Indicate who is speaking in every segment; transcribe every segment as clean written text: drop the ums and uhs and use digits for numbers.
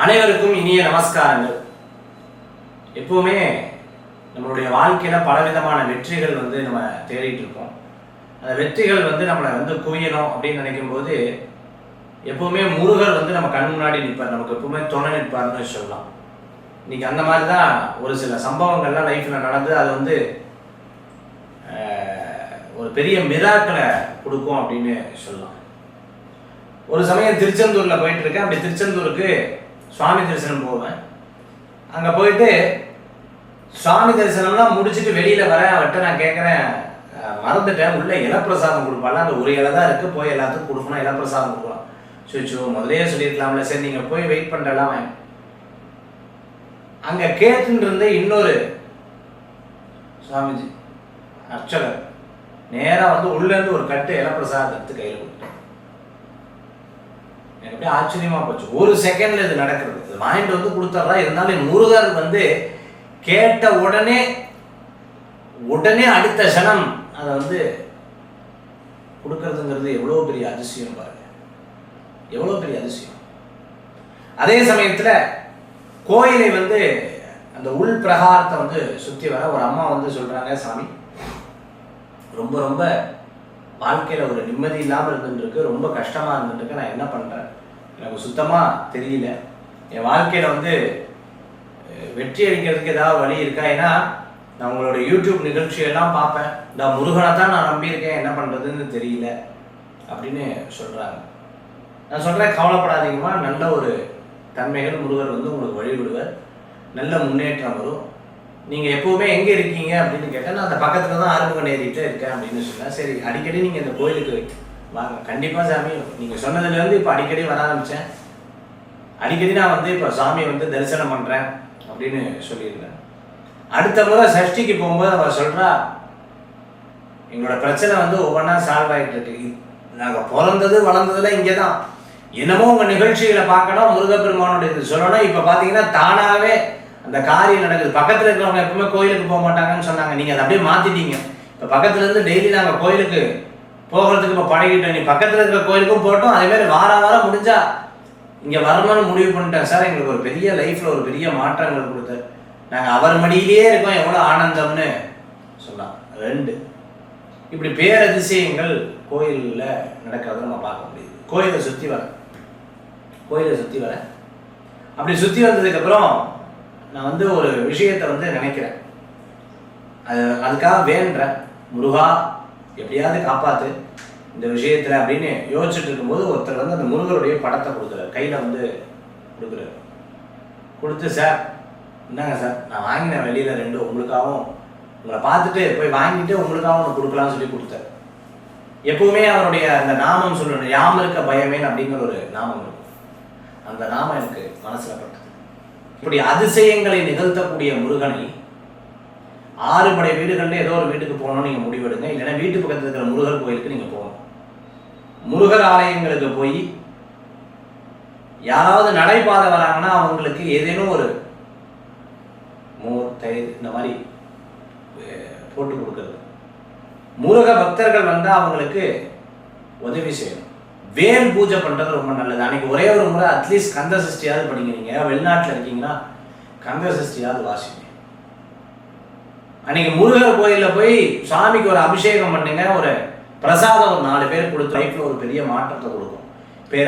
Speaker 1: அனைவருக்கும் இனிய நமஸ்காரங்கள். எப்பவுமே நம்மளுடைய வாழ்க்கையில பலவிதமான வெற்றிகள் நம்ம தேடிட்டு இருக்கோம். அந்த வெற்றிகள் நம்மளை குவியணும் அப்படின்னு நினைக்கும் போது எப்பவுமே முருகர் நம்ம கண் முன்னாடி நிற்பார், நமக்கு எப்பவுமே துணை நிற்பார்னு சொல்லலாம். இன்னைக்கு அந்த மாதிரி தான் ஒரு சில சம்பவங்கள்லாம் லைஃப்ல நடந்து அது ஒரு பெரிய மிராக்களை கொடுக்கும் அப்படின்னு சொல்லலாம். ஒரு சமயம் திருச்செந்தூர்ல போயிட்டு இருக்கேன். அப்படி திருச்செந்தூருக்கு சுவாமி தரிசனம் போவேன். அங்கே போயிட்டு சுவாமி தரிசனம்லாம் முடிச்சுட்டு வெளியில் வரேன். அவர்கிட்ட நான் கேட்குறேன், மறந்துட்டேன், உள்ள இலப்பிரசாதம் கொடுப்பாள், அந்த ஒரு இலை தான் இருக்குது, போய் எல்லாத்துக்கும் கொடுக்கணும், இலப்பிரசாதம் கொடுக்கலாம். சுச்சோ முதலே சொல்லியிருக்கலாம்ல, சரி நீங்கள் போய் வெயிட் பண்ணுறலாம். அங்கே கேட்டுன்னு இருந்த இன்னொரு சுவாமிஜி அர்ச்சகர் நேராக உள்ளேருந்து ஒரு கட்டு இலப்பிரசாதத்தை கையில் கொடுத்தேன். எனக்கு அப்படியே ஆச்சரியமா போச்சு. ஒரு செகண்ட்ல இது நடக்கிறது. இது வாங்கிட்டு கொடுத்துட்றா. இருந்தாலும் முருகர் கேட்ட உடனே அடுத்த க்ஷணம் அதை கொடுக்கறதுங்கிறது எவ்வளவு பெரிய அதிசயம் பாருங்க, எவ்வளவு பெரிய அதிசயம். அதே சமயத்துல கோயிலை அந்த உள் பிரகாரத்தை சுத்தி வர ஒரு அம்மா சொல்றாங்க, சாமி ரொம்ப ரொம்ப வாழ்க்கையில் ஒரு நிம்மதி இல்லாமல் இருந்துருக்கு, ரொம்ப கஷ்டமாக இருந்துருக்கு, நான் என்ன பண்ணுறேன் எனக்கு சுத்தமாக தெரியல, என் வாழ்க்கையில் வெற்றி அளிக்கிறதுக்கு ஏதாவது வழி இருக்கா? ஏன்னா நான் உங்களோட யூடியூப் நிகழ்ச்சியெல்லாம் பார்ப்பேன், இந்த முருகனை தான் நான் நம்பியிருக்கேன், என்ன பண்ணுறதுன்னு தெரியல அப்படின்னு சொல்கிறாங்க. நான் சொல்கிறேன், கவலைப்படாதீங்கம்மா, நல்ல ஒரு தன்மைகள் முருகர் உங்களுக்கு வழிவிடுவார், நல்ல முன்னேற்றம் வரும். நீங்கள் எப்போவுமே எங்கே இருக்கீங்க அப்படின்னு கேட்டால், நான் அந்த பக்கத்தில் தான் ஆறுமுகம் ஏறிட்டே இருக்கேன் அப்படின்னு சொன்னேன். சரி, அடிக்கடி நீங்கள் இந்த கோயிலுக்கு வாங்க. கண்டிப்பாக சாமி, நீங்கள் சொன்னதுலேருந்து இப்போ அடிக்கடி வர ஆரம்பித்தேன். அடிக்கடி நான் இப்போ சாமி தரிசனம் பண்ணுறேன் அப்படின்னு சொல்லியிருந்தேன். அடுத்த முறை சஷ்டிக்கு போகும்போது அவர் சொல்கிறா, எங்களோட பிரச்சனை ஒவ்வொன்றா சால்வ் ஆகிட்டு இருக்கு, நாங்கள் பிறந்தது வளர்ந்ததுல இங்கே தான், என்னமோ உங்கள் நிகழ்ச்சிகளை பார்க்கணும், முருகப்பெருமானோட இது சொல்லணும், இப்போ பார்த்தீங்கன்னா தானாகவே அந்த காரியம் நடக்குது. பக்கத்தில் இருக்கிறவங்க எப்பவுமே கோயிலுக்கு போக மாட்டாங்கன்னு சொன்னாங்க, நீங்கள் அதை அப்படியே மாற்றிட்டீங்க. இப்போ பக்கத்துலேருந்து டெய்லி நாங்கள் கோயிலுக்கு போகிறதுக்கு இப்போ பழகிட்டோம். நீ பக்கத்தில் இருக்கிற கோயிலுக்கும் போட்டோம், அதேமாதிரி வாரம் முடிஞ்சா இங்கே வரணும்னு முடிவு பண்ணிட்டேன் சார். எங்களுக்கு ஒரு பெரிய லைஃப்பில் ஒரு பெரிய மாற்றங்கள் கொடுத்து நாங்கள் அவர் மடியிலேயே இருக்கோம், எவ்வளோ ஆனந்தம்னு சொல்லலாம். 2 இப்படி பேரதிசயங்கள் கோயிலில் நடக்கிறத நம்ம பார்க்க முடியுது. கோயிலை சுற்றி வர அப்படி சுற்றி வந்ததுக்கப்புறம் நான் ஒரு விஷயத்தை நினைக்கிறேன், அதுக்காக வேண்டுறேன், முருகா எப்படியாவது காப்பாற்று இந்த விஷயத்தில் அப்படின்னு யோசிச்சுட்டு இருக்கும்போது ஒருத்தர் அந்த முருகருடைய படத்தை கொடுக்குறாரு, கையில் கொடுக்குறாரு. கொடுத்து, சார் என்னங்க சார், நான் வாங்கினேன் வெளியில் 2, உங்களுக்காகவும் உங்களை பார்த்துட்டு போய் வாங்கிட்டு உங்களுக்காகவும் ஒன்று கொடுக்கலாம்னு சொல்லி கொடுத்தாரு. எப்பவுமே அவருடைய அந்த நாமம் சொல்லணும், யாம் இருக்க பயமேன் அப்படிங்கிற ஒரு நாமம் இருக்கும். அந்த நாமம் எனக்கு மனசில் பட்டது. இப்படி அதிசயங்களை நிகழ்த்தக்கூடிய முருகனை 6 படை வீடுகளில் ஏதோ ஒரு வீட்டுக்கு போகணும்னு நீங்கள் முடிவெடுங்க. இல்லைன்னா வீட்டு பக்கத்தில் இருக்கிற முருகர் கோயிலுக்கு நீங்கள் போகணும். முருகர் ஆலயங்களுக்கு போய் யாராவது நடைபாதை வராங்கன்னா அவங்களுக்கு ஏதேனும் ஒரு மோர், தயிர் இந்த மாதிரி போட்டு கொடுக்கறது. முருக பக்தர்கள் அவங்களுக்கு உதவி செய்யணும். வேல் பூஜை பண்ணுறது ரொம்ப நல்லது. அன்னைக்கு ஒரே ஒரு முறை அட்லீஸ்ட் கந்த சஷ்டியாவது படிங்க. நீங்கள் வெளிநாட்டில் இருக்கீங்கன்னா கந்த சஷ்டியாவது வாசிங்க. அன்னைக்கு முருகர் கோயிலில் போய் சாமிக்கு ஒரு அபிஷேகம் பண்ணுங்க, ஒரு பிரசாதம் ஒரு 4 பேர் கொடுத்து லைஃப்பில் ஒரு பெரிய மாற்றத்தை கொடுக்கும்.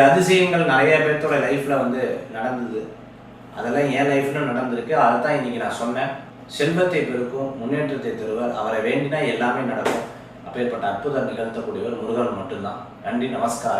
Speaker 1: அதிசயங்கள் நிறைய பேர்த்தோட லைஃப்பில் நடந்தது. அதெல்லாம் என் லைஃப்லும் நடந்திருக்கு. அதை தான் இன்னைக்கு நான் சொன்னேன். செல்வத்தை பெருக்கும், முன்னேற்றத்தை தருவார், அவரை வேண்டினா எல்லாமே நடக்கும். அப்பேற்பட்ட அற்புதம் நிகழ்த்தக்கூடியவர் முருகன் மட்டும்தான். நன்றி, நமஸ்காரம்.